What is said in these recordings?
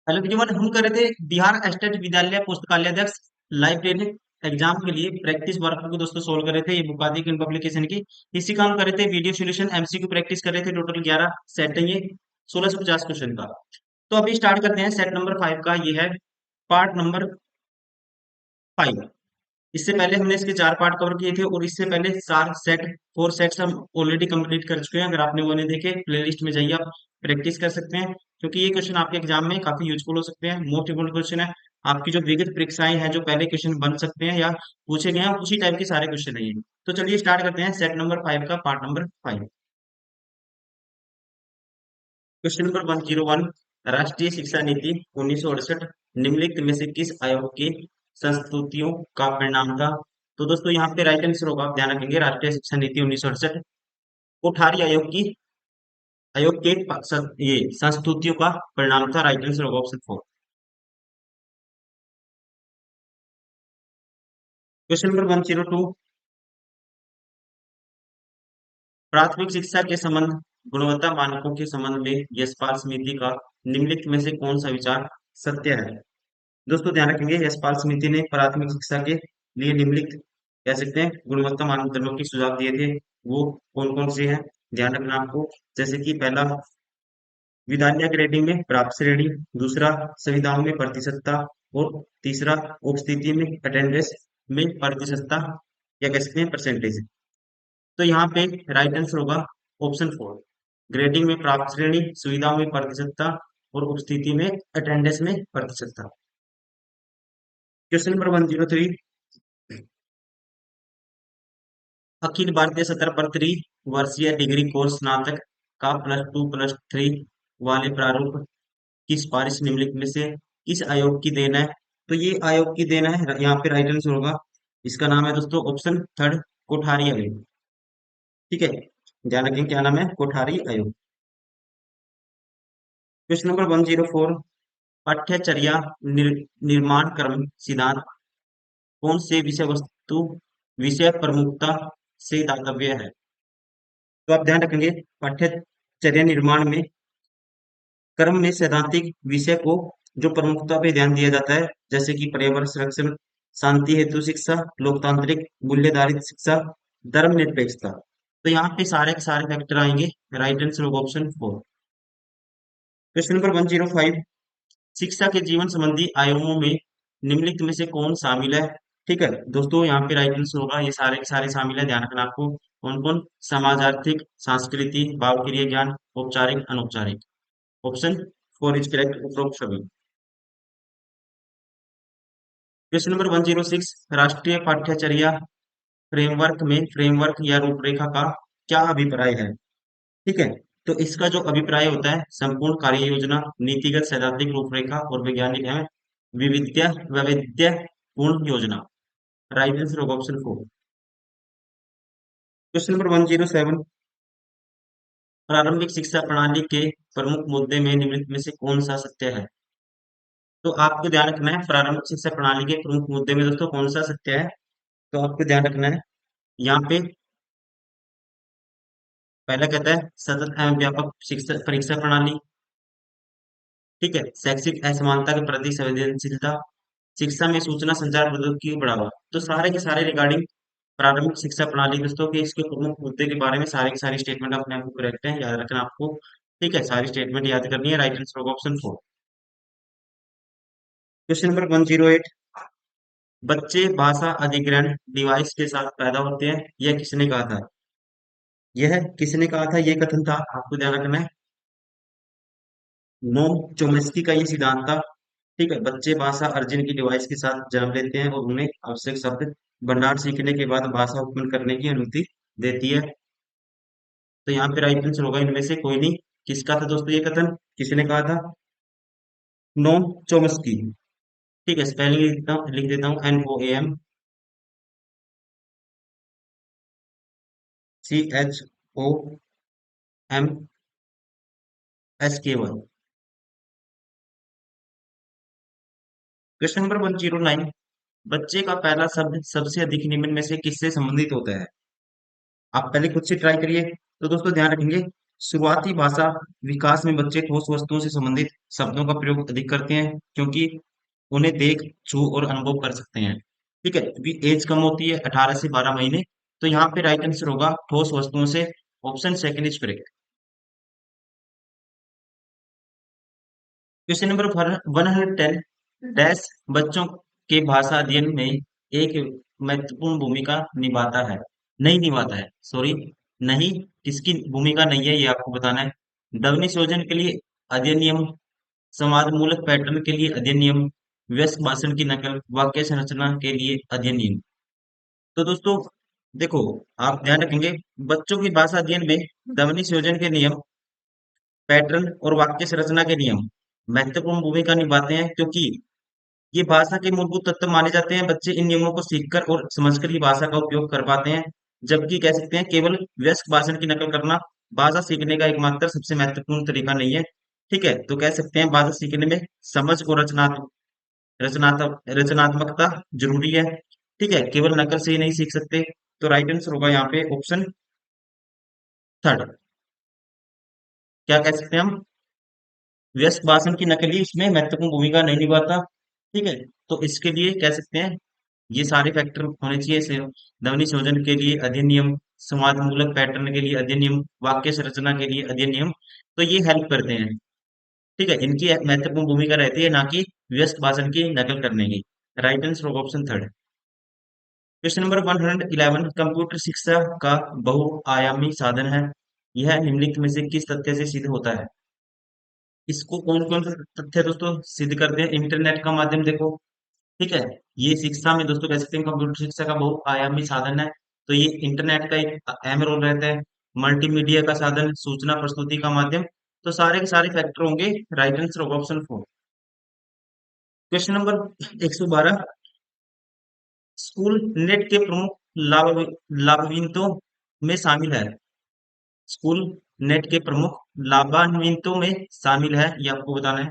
Hello everyone, हम कर रहे थे बिहार स्टेट विद्यालय पुस्तकालय अध्यक्ष लाइब्रेरी एग्जाम के लिए प्रैक्टिस वर्क को दोस्तों सोल्व कर रहे थे। ये बुक आदि की पब्लिकेशन की इसी काम कर रहे थे। वीडियो सॉल्यूशन एमसीक्यू प्रैक्टिस कर रहे थे। टोटल 11 सेट है, ये 1650 क्वेश्चन का। तो अभी स्टार्ट करते हैं। सेट नंबर 5 का ये है, पार्ट नंबर 5। इससे पहले हमने इसके 4 पार्ट कवर किए थे और इससे पहले 4 सेट्स हम ऑलरेडी कंप्लीट कर चुके हैं। अगर आपने वो नहीं देखे, प्लेलिस्ट में जाइए, आप प्रैक्टिस कर सकते हैं, क्योंकि ये क्वेश्चन आपके एग्जाम में काफी यूजफुल हो सकते हैं। मोस्ट इंपोर्टेंट क्वेश्चन है। आपकी जो विगत परीक्षाएं हैं, जो पहले क्वेश्चन बन सकते हैं या पूछे गए हैं, उसी टाइप के सारे क्वेश्चन है ये। तो चलिए स्टार्ट करते हैं सेट नंबर 5 का पार्ट नंबर 5। क्वेश्चन नंबर 101, राष्ट्रीय शिक्षा नीति 1968 निम्नलिखित में से किस आयोग की संस्तुतियों का परिणाम था? तो दोस्तों यहाँ पे राइट आंसर होगा, आप ध्यान रखेंगे, राष्ट्रीय शिक्षा नीति 1968 कोठारी आयोग के ये संस्तुतियों का परिणाम था। राइट आंसर होगा ऑप्शन 4। क्वेश्चन नंबर 102, प्राथमिक शिक्षा के संबंध गुणवत्ता मानकों के संबंध में यशपाल समिति का निम्नलिखित में से कौन सा विचार सत्य है? दोस्तों ध्यान रखेंगे, यशपाल समिति ने प्राथमिक शिक्षा के लिए निम्नलिखित कह सकते हैं गुणवत्ता मानदंडों की सुझाव दिए थे। वो कौन कौन से हैं, ध्यान रखना आपको। जैसे कि पहला, विद्यालय ग्रेडिंग में प्राप्त श्रेणी। दूसरा, सुविधाओं में प्रतिशतता। और तीसरा, उपस्थिति में अटेंडेंस में प्रतिशतता, या कह सकते हैं परसेंटेज। तो यहाँ पे राइट आंसर होगा ऑप्शन 4, ग्रेडिंग में प्राप्त श्रेणी, सुविधाओं में प्रतिशतता और उपस्थिति में अटेंडेंस में प्रतिशतता। क्वेश्चन नंबर 103, अखिल भारतीय सत्र पर वर्षीय डिग्री कोर्स स्नातक का +2+3 वाले प्रारूप की सिफारिश निम्नलिखित में से किस आयोग की देन है? तो ये आयोग की देन है, यहाँ पे राइट आंसर होगा, इसका नाम है दोस्तों ऑप्शन 3, कोठारी आयोग। ठीक है, ध्यान रखें, क्या नाम है? कोठारी आयोग। क्वेश्चन नंबर 104, पाठ्यचर्या निर्माण क्रम सिद्धांत कौन से विषय वस्तु विषय प्रमुखता से दातव्य है? तो आप ध्यान रखेंगे, पाठ्यचर्या निर्माण में क्रम में सैद्धांतिक विषय को जो प्रमुखता पे ध्यान दिया जाता है, जैसे कि पर्यावरण संरक्षण, शांति हेतु शिक्षा, लोकतांत्रिक मूल्यधारित शिक्षा, धर्मनिरपेक्षता। तो यहाँ पे सारे के सारे फैक्टर आएंगे। राइट आंसर होगा ऑप्शन 4। क्वेश्चन नंबर 105, शिक्षा के जीवन संबंधी आयामों में निम्नलिखित में से कौन शामिल है? ठीक है दोस्तों, यहाँ पे राइट आंसर होगा, ये सारे के सारे शामिल है। ध्यान रखना आपको, कौन कौन? समाज, आर्थिक, सांस्कृतिक, भाव क्रिया ज्ञान, औपचारिक, अनौपचारिक। ऑप्शन 4 इज करेक्ट, उपरोक्त सभी। क्वेश्चन नंबर 106, राष्ट्रीय पाठ्यचर्या फ्रेमवर्क में फ्रेमवर्क या रूपरेखा का क्या अभिप्राय है? ठीक है, तो इसका जो अभिप्राय होता है, संपूर्ण कार्य योजना, नीतिगत सैद्धांतिक रूपरेखा और वैज्ञानिक है वैविध्य पूर्ण योजना। राइट आंसर होगा ऑप्शन 4। क्वेश्चन नंबर 107, प्रारंभिक शिक्षा प्रणाली के प्रमुख मुद्दे में निम्नलिखित में से कौन सा सत्य है? तो आपको ध्यान रखना है, प्रारंभिक शिक्षा प्रणाली के प्रमुख मुद्दे में दोस्तों कौन सा सत्य है? तो आपको ध्यान रखना है, यहाँ पे पहला कहता है सतत एवं व्यापक शिक्षा परीक्षा प्रणाली। ठीक है, शैक्षिक असमानता के प्रति संवेदनशीलता, शिक्षा में सूचना संचार प्रौद्योगिकी को बढ़ावा। तो सारे के सारे रिगार्डिंग प्रारंभिक शिक्षा प्रणाली दोस्तों के इसके प्रमुख मुद्दे के बारे में सारे के सारे स्टेटमेंट अपने आप को करेक्ट है, याद रखना आपको। ठीक है, सारी स्टेटमेंट याद करनी है। राइट आंसर होगा ऑप्शन 4। क्वेश्चन नंबर 108, बच्चे भाषा अधिग्रहण डिवाइस के साथ पैदा होते हैं, यह किसने कहा था? यह किसने कहा था, यह कथन था, आपको ध्यान रखना है, नोम चोम्स्की का ये सिद्धांत था। ठीक है, बच्चे भाषा अर्जन की डिवाइस के साथ जन्म लेते हैं और उन्हें आवश्यक शब्द भंडार सीखने के बाद भाषा उत्पन्न करने की अनुमति देती है। तो यहाँ पे राइट आंसर होगा इनमें से कोई नहीं। किसका था दोस्तों ये कथन, किसने कहा था? नोम चोम्स्की। ठीक है, स्पेलिंग लिख देता हूँ NOAMCHOMSKY। क्वेश्चन नंबर 109, बच्चे का पहला शब्द सबसे अधिक निम्न में से किससे संबंधित होता है? आप पहले खुद से ट्राई करिए। तो दोस्तों ध्यान रखेंगे, शुरुआती भाषा विकास में बच्चे ठोस वस्तुओं से संबंधित शब्दों का प्रयोग अधिक करते हैं क्योंकि उन्हें देख, छू और अनुभव कर सकते हैं। ठीक है, क्योंकि एज कम होती है 18 से 12 महीने। तो यहाँ पे राइट आंसर होगा ठोस वस्तुओं से। Option second is correct. Question number 110, dash बच्चों के भाषा अध्ययन में एक महत्वपूर्ण भूमिका निभाता है, नहीं निभाता है, सॉरी, नहीं, किसकी भूमिका नहीं है ये आपको बताना है। ध्वनि सृजन के लिए अध्ययन नियम, संवाद मूलक पैटर्न के लिए अध्ययन नियम, व्यस्क भाषण की नकल, वाक्य संरचना के लिए अध्ययन नियम। तो दोस्तों देखो, आप ध्यान रखेंगे, बच्चों की भाषा अध्ययन में ध्वनि सृजन के नियम, पैटर्न और वाक्य संरचना के नियम महत्वपूर्ण भूमिका निभाते हैं क्योंकि ये भाषा के मूलभूत तत्व माने जाते हैं। बच्चे इन नियमों को सीखकर और समझकर ही भाषा का उपयोग कर पाते हैं। जबकि कह सकते हैं केवल व्यस्क भाषण की नकल करना भाषा सीखने का एकमात्र सबसे महत्वपूर्ण तरीका नहीं है। ठीक है, तो कह सकते हैं भाषा सीखने में समझ और रचनात्मकता जरूरी है। ठीक है, केवल नकल से ही नहीं सीख सकते। तो राइट आंसर होगा यहाँ पे ऑप्शन थर्ड। क्या कह सकते हैं हम, व्यस्त भाषण की नकल ही इसमें महत्वपूर्ण भूमिका नहीं निभाता। ठीक है, तो इसके लिए कह सकते हैं ये सारे फैक्टर होने चाहिए इसे। ध्वनि शोधन के लिए अध्ययन नियम, संवाद मूलक पैटर्न के लिए अध्ययन नियम, वाक्य संरचना के लिए अध्ययन नियम, तो ये हेल्प करते हैं। ठीक है, इनकी महत्वपूर्ण भूमिका रहती है, ना कि व्यस्त भाषण की नकल करने की। राइट आंसर होगा option third. Question number 111, computer शिक्षा का बहुआयामी साधन है, यह निम्नलिखित में से किस तथ्य से सिद्ध होता है? इसको कौन कौन सा तथ्य दोस्तों सिद्ध करते हैं? इंटरनेट का माध्यम देखो। ठीक है, ये शिक्षा में दोस्तों कह सकते हैं कंप्यूटर शिक्षा का बहुआयामी साधन है। तो ये इंटरनेट का एक अहम रोल रहता है। मल्टीमीडिया का साधन, सूचना प्रस्तुति का माध्यम, तो सारे के सारे फैक्टर होंगे। राइट आंसर होगा option four. Question number 112, school net के प्रमुख लाभान्वितों में शामिल है। स्कूल नेट के प्रमुख लाभान्वितों में शामिल है, ये आपको बताना है।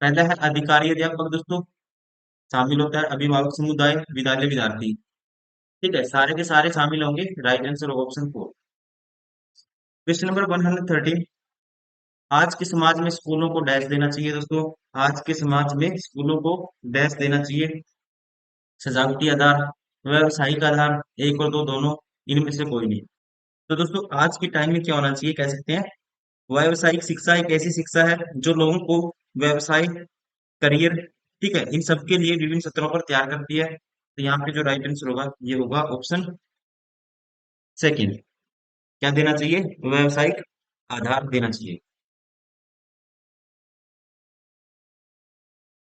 पहला है अधिकारी अध्यापक दोस्तों, शामिल होता है अभिभावक समुदाय, विद्यालय विद्यार्थी। ठीक है, सारे के सारे शामिल होंगे। राइट आंसर होगा ऑप्शन फोर। क्वेश्चन नंबर 113, आज के समाज में स्कूलों को डैश देना चाहिए दोस्तों। आज के समाज में स्कूलों को डैश देना चाहिए। सजावटी आधार, व्यवसायिक आधार, एक और दो दोनों, इनमें से कोई नहीं। तो दोस्तों आज के टाइम में क्या होना चाहिए, कह सकते हैं व्यावसायिक शिक्षा एक ऐसी शिक्षा है जो लोगों को व्यवसाय, करियर, ठीक है, इन सब के लिए विभिन्न सत्रों पर तैयार करती है। तो यहाँ पे जो राइट आंसर होगा ये होगा ऑप्शन सेकंड। क्या देना चाहिए? व्यावसायिक आधार देना चाहिए।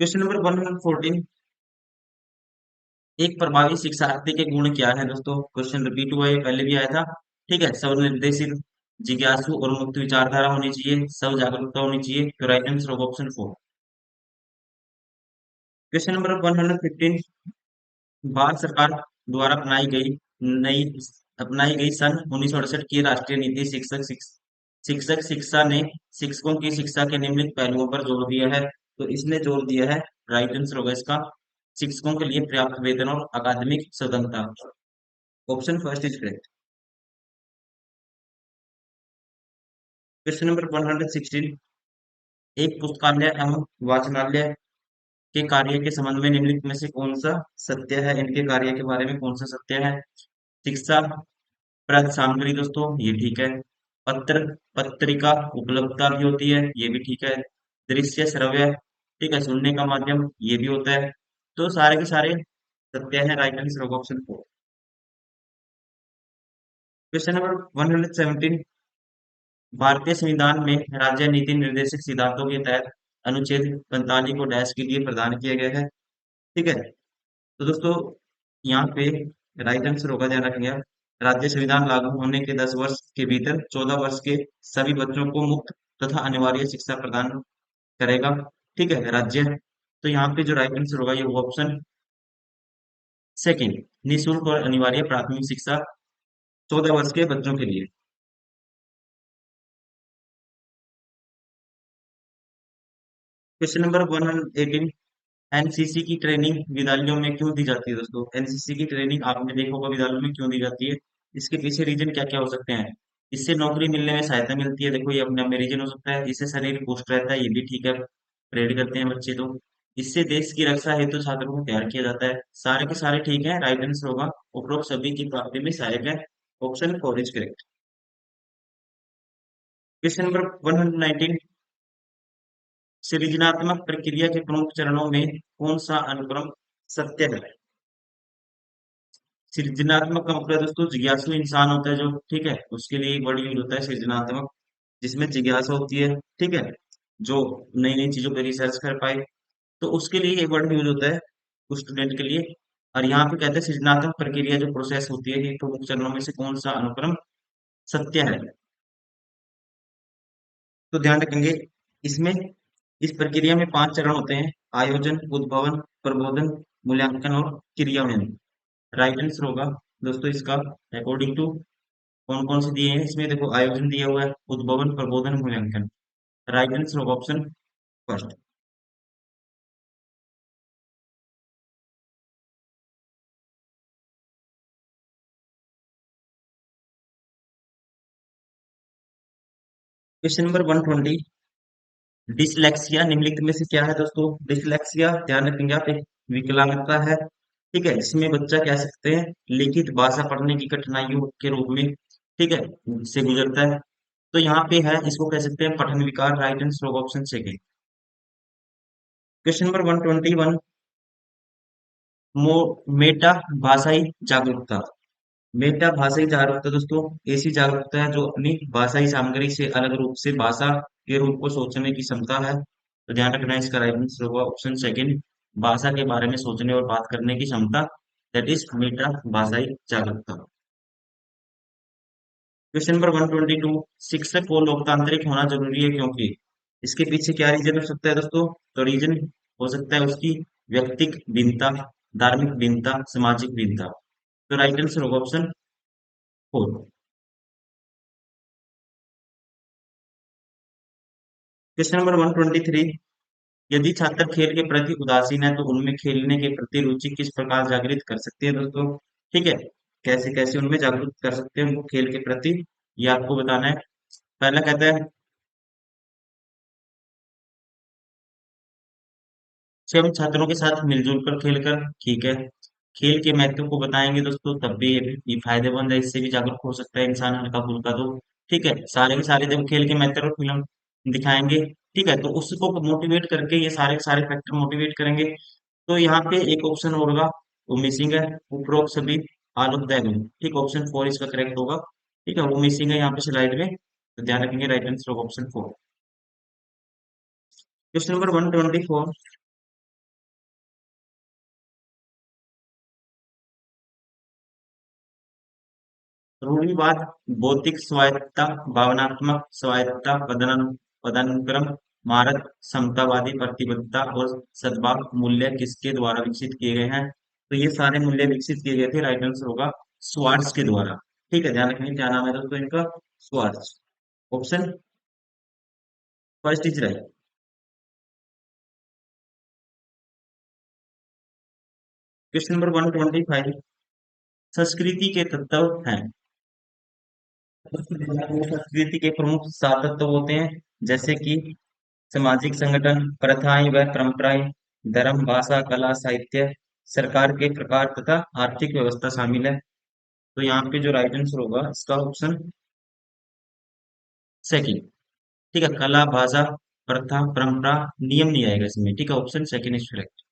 क्वेश्चन नंबर 114, एक प्रभावी शिक्षार्थी के गुण क्या है दोस्तों? क्वेश्चन रिपीट हुआ है, पहले भी आया था। ठीक है, स्वनिर्देशित, जिज्ञासु और मुक्त विचारधारा होनी चाहिए, सब जागरूकता होनी चाहिए। तो राइट आंसर होगा option four. Question number 115, Bharat सरकार द्वारा नई अपनाई गई सन 1968 की राष्ट्रीय नीति शिक्षक शिक्षा ने शिक्षकों की शिक्षा के निम्नलिखित पहलुओं पर जोर दिया है। तो इसने जोर दिया है, राइट आंसर होगा इसका, शिक्षकों के लिए पर्याप्त वेतन और अकादमिक स्वतंत्रता। Option first is correct. Question number 116, एक पुस्तकालय एवं वाचनालय के कार्य के संबंध में निम्नलिखित में से कौन सा सत्य है? इनके कार्य के बारे में कौन सा सत्य है? शिक्षा प्रद सामग्री दोस्तों, ये ठीक है। पत्र पत्रिका उपलब्धता भी होती है, ये भी ठीक है। दृश्य श्रव्य, ठीक है, सुनने का माध्यम, ये भी होता है। तो सारे के सारे सत्य है। राइट आंसर होगा ऑप्शन फोर। क्वेश्चन नंबर 117, भारतीय संविधान में राज्य नीति निर्देशक सिद्धांतों के तहत अनुच्छेद 45 को डैश के लिए प्रदान किया गया है। ठीक है, तो दोस्तों यहाँ पे राइट आंसर होगा, ध्यान रखिएगा, राज्य संविधान लागू होने के 10 वर्ष के भीतर 14 वर्ष के सभी बच्चों को मुफ्त तथा अनिवार्य शिक्षा प्रदान करेगा। ठीक है, राज्य। तो यहाँ पे जो राइट आंसर होगा ये होगा ऑप्शन सेकंड, निःशुल्क और अनिवार्य प्राथमिक शिक्षा 14 वर्ष के बच्चों के लिए। क्वेश्चन नंबर 118, एनसीसी की ट्रेनिंग विद्यालयों में क्यों दी जाती है दोस्तों? एनसीसी की ट्रेनिंग आपने देखा होगा विद्यालयों में क्यों दी जाती है, इसके पीछे रीजन क्या क्या हो सकते हैं? इससे नौकरी मिलने में सहायता मिलती है। देखो ये अपना मेरिजन हो सकता है, इससे शरीर पुष्ट रहता है, ये भी ठीक है, परेड करते हैं बच्चे तो। इससे देश की रक्षा हेतु तो छात्रों को तैयार किया जाता है। सारे के सारे ठीक है, राइट आंसर होगा उपरोक्त सभी की प्राप्ति में सहायक है। Option four is correct. Question number 119, सृजनात्मक प्रक्रिया के प्रमुख चरणों में कौन सा अनुक्रम सत्य है? सृजनात्मक का मतलब दोस्तों जिज्ञासु इंसान होता है जो, ठीक है, उसके लिए एक वर्ड यूज होता है सृजनात्मक, जिसमें जिज्ञासा होती है, ठीक है, जो नई नई चीजों पर रिसर्च कर पाए, तो उसके लिए एक वर्ड यूज होता है उस स्टूडेंट के लिए। और यहाँ पे कहते हैं सृजनात्मक प्रक्रिया जो प्रोसेस होती है ये प्रमुख चरणों में से कौन सा अनुक्रम सत्य है? तो ध्यान रखेंगे इसमें, इस प्रक्रिया में 5 चरण होते हैं: आयोजन, उद्भवन, प्रबोधन, मूल्यांकन और क्रियान्वयन। राइट आंसर होगा दोस्तों इसका, अकॉर्डिंग टू कौन कौन से दिए हैं इसमें, देखो आयोजन दिया हुआ है, उद्भवन, प्रबोधन, मूल्यांकन। राइट आंसर होगा option first. Question number 120, dyslexia निम्नलिखित में से क्या है दोस्तों? डिसलेक्सिया ध्यान रखेंगे आप, एक विकलांगता है, ठीक है, जिसमें बच्चा कह सकते हैं लिखित भाषा पढ़ने की कठिनाइयों के रूप में, ठीक है, से गुजरता है। तो यहाँ पे है, इसको कह सकते हैं पठन विकार। राइट आंसर होगा option second. Question number 121, Meta भाषाई जागरूकता। मेटा भाषाई जागरूकता दोस्तों ऐसी जागरूकता है जो अपनी भाषाई सामग्री से अलग रूप से भाषा के रूप को सोचने की क्षमता है। तो ध्यान रखना है, इसका राइट आंसर होगा ऑप्शन सेकंड, भाषा के बारे में सोचने और बात करने की क्षमता, दैट इज मेटा भाषाई जागरूकता। क्वेश्चन नंबर 122, शिक्षक को लोकतांत्रिक होना जरूरी है क्योंकि, इसके पीछे क्या रीजन हो सकता है दोस्तों? तो रीजन हो सकता है उसकी व्यक्तिक भिन्नता, धार्मिक भिन्नता, सामाजिक भिन्नता। तो राइट आंसर होगा ऑप्शन फोर। क्वेश्चन नंबर 123, यदि छात्र खेल के प्रति उदासीन है तो उनमें खेलने के प्रति रुचि किस प्रकार जागृत कर सकती है दोस्तों? ठीक है, कैसे कैसे उनमें जागरूक कर सकते हैं उनको खेल के प्रति, ये आपको बताना है। पहला कहता है से हम छात्रों के साथ मिलजुल कर खेल कर, ठीक है, खेल के महत्व को बताएंगे दोस्तों, तब भी ये फायदेमंद है, इससे भी जागरूक हो सकता है इंसान हल्का फुल्का तो, ठीक है, सारे के सारे जब खेल के महत्व पर फिल्म दिखाएंगे, ठीक है, तो उसको मोटिवेट करके ये सारे के सारे फैक्टर मोटिवेट करेंगे। तो यहाँ पे एक ऑप्शन और होगा, वो मिसिंग है, उपरोक्त सभी ऑल ऑफ द एबव, ठीक, ऑप्शन फोर इसका करेक्ट होगा, ठीक है, वो मिसिंग है यहाँ पे स्लाइड में, तो ध्यान रखेंगे, राइट आंसर होगा ऑप्शन फोर। क्वेश्चन नंबर 124, रूढ़िवाद, बौद्धिक स्वायत्तता, भावनात्मक स्वायत्तता, पदानुक्रम, महारत, समतावादी प्रतिबद्धता और सद्भाव मूल्य किसके द्वारा विकसित किए गए हैं? तो ये सारे मूल्य विकसित किए गए थे, राइट आंसर होगा स्वार्ट्स के द्वारा। ठीक है, ध्यान रखना क्या नाम है दोस्तों इनका, Swarts. Option first is right. Question number 125, संस्कृति के तत्व हैं। संस्कृति के प्रमुख सात तत्व होते हैं, जैसे कि सामाजिक संगठन, प्रथाएं व परंपराएं, धर्म, भाषा, कला, साहित्य, सरकार के प्रकार तथा आर्थिक व्यवस्था शामिल है। तो यहाँ पे जो राइट आंसर होगा इसका ऑप्शन सेकंड, ठीक है, कला, भाषा, प्रथा, परंपरा, नियम नहीं आएगा इसमें, ठीक है, ऑप्शन सेकंड इज करेक्ट।